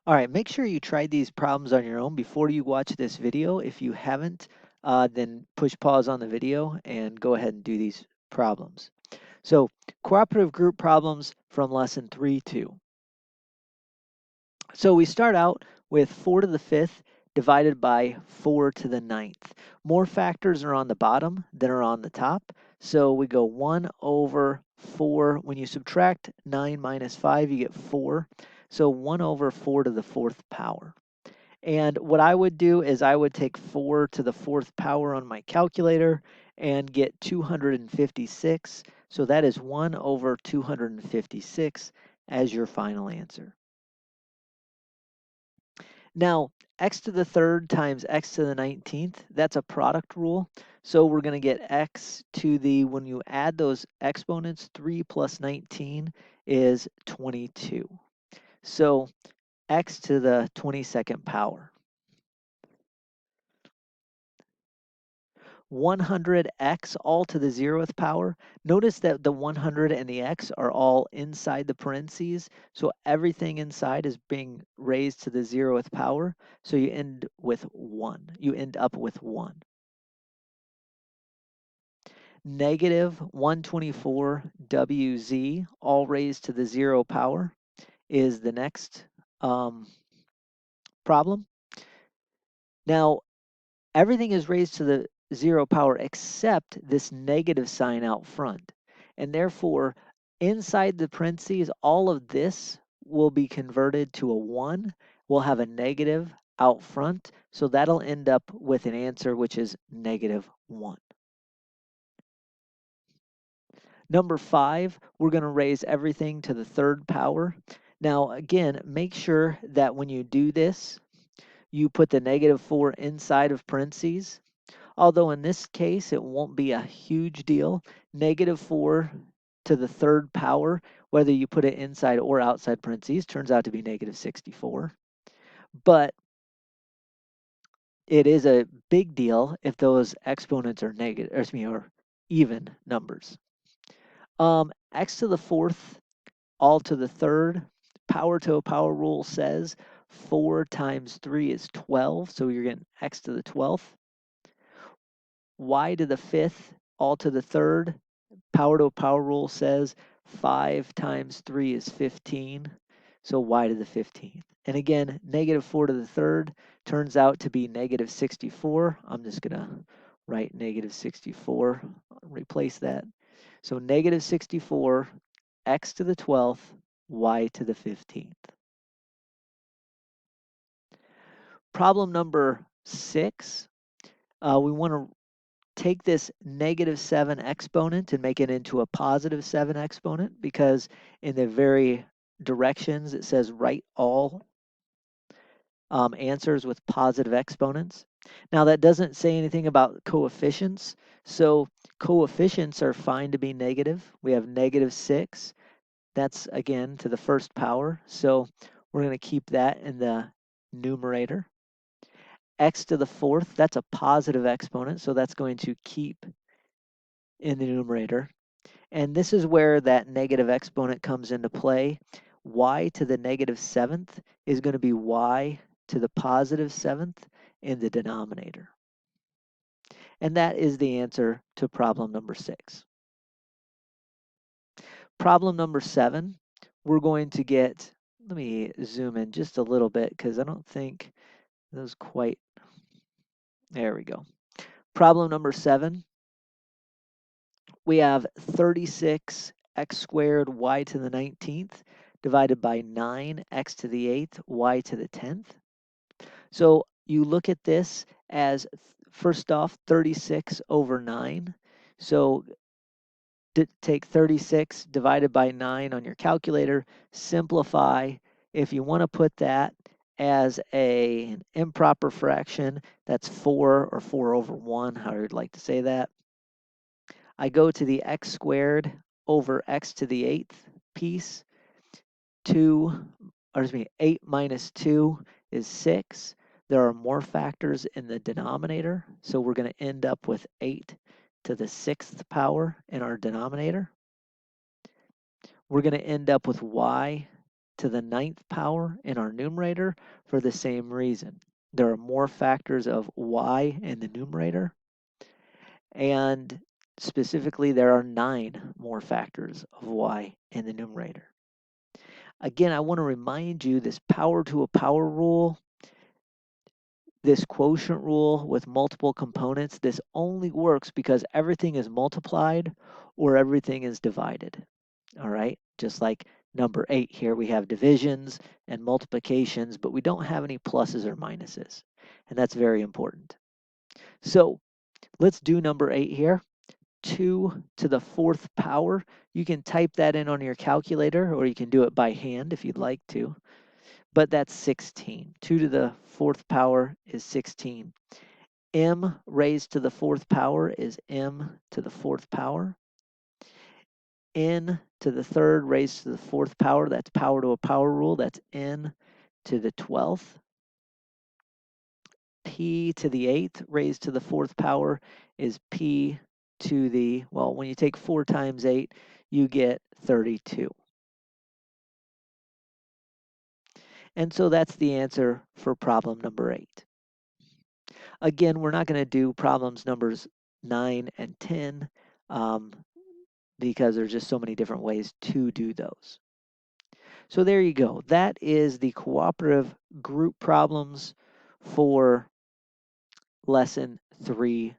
All right, make sure you try these problems on your own before you watch this video. If you haven't, then push pause on the video and go ahead and do these problems. So, cooperative group problems from lesson 3-2. So we start out with 4 to the 5th divided by 4 to the 9th. More factors are on the bottom than are on the top. So we go 1 over 4. When you subtract 9 minus 5, you get 4. So 1 over 4 to the 4th power. And what I would do is I would take 4 to the 4th power on my calculator and get 256. So that is 1 over 256 as your final answer. Now, x to the 3rd times x to the 19th, that's a product rule. So we're going to get x to the, when you add those exponents, 3 plus 19 is 22. So x to the 22nd power. 100x all to the 0th power. Notice that the 100 and the x are all inside the parentheses, so everything inside is being raised to the 0th power, so you end with 1. You end up with 1. Negative 124wz all raised to the 0 power is the next problem. Now, everything is raised to the 0 power except this negative sign out front. And therefore, inside the parentheses, all of this will be converted to a 1. We'll have a negative out front. So that'll end up with an answer which is negative 1. Number 5, we're going to raise everything to the 3rd power. Now, again, make sure that when you do this, you put the negative 4 inside of parentheses. Although in this case, it won't be a huge deal. Negative 4 to the 3rd power, whether you put it inside or outside parentheses, turns out to be negative 64. But it is a big deal if those exponents are negative, or even numbers. X to the 4th, all to the 3rd. Power to a power rule says 4 times 3 is 12, so you're getting x to the 12th. Y to the 5th, all to the 3rd. Power to a power rule says 5 times 3 is 15, so y to the 15th. And again, negative 4 to the 3rd turns out to be negative 64. I'm just going to write negative 64, replace that. So negative 64, x to the 12th, y to the 15th. Problem number 6, we want to take this negative 7 exponent and make it into a positive 7 exponent, because in the very directions it says write all answers with positive exponents. Now that doesn't say anything about coefficients, so coefficients are fine to be negative. We have negative 6. That's again to the 1st power, so we're going to keep that in the numerator. X to the 4th, that's a positive exponent, so that's going to keep in the numerator. And this is where that negative exponent comes into play. Y to the negative 7th is going to be y to the positive 7th in the denominator. And that is the answer to problem number 6. Problem number 7, we're going to get, let me zoom in just a little bit because I don't think those quite, there we go. Problem number 7, we have 36 x squared y to the 19th divided by 9 x to the 8th y to the 10th. So you look at this as, first off, 36 over 9. So take 36 divided by 9 on your calculator, simplify. If you want to put that as an improper fraction, that's 4 or 4 over 1, however you'd like to say that. I go to the x squared over x to the 8th piece. 8 minus 2 is 6. There are more factors in the denominator, so we're going to end up with 8 to the 6th power in our denominator. We're going to end up with y to the 9th power in our numerator for the same reason. There are more factors of y in the numerator, and specifically there are 9 more factors of y in the numerator. Again, I want to remind you this power to a power rule, this quotient rule with multiple components, this only works because everything is multiplied or everything is divided. All right, just like number 8 here, we have divisions and multiplications, but we don't have any pluses or minuses, and that's very important. So let's do number 8 here. 2 to the 4th power. You can type that in on your calculator, or you can do it by hand if you'd like to, but that's 16. 2 to the 4th power is 16. M raised to the 4th power is m to the 4th power. N to the 3rd raised to the 4th power, that's power to a power rule, that's n to the 12th. P to the 8th raised to the 4th power is p to the, well, when you take 4 times 8, you get 32. And so that's the answer for problem number 8. Again, we're not going to do problems numbers 9 and 10 because there's just so many different ways to do those. So there you go. That is the cooperative group problems for lesson 3-2.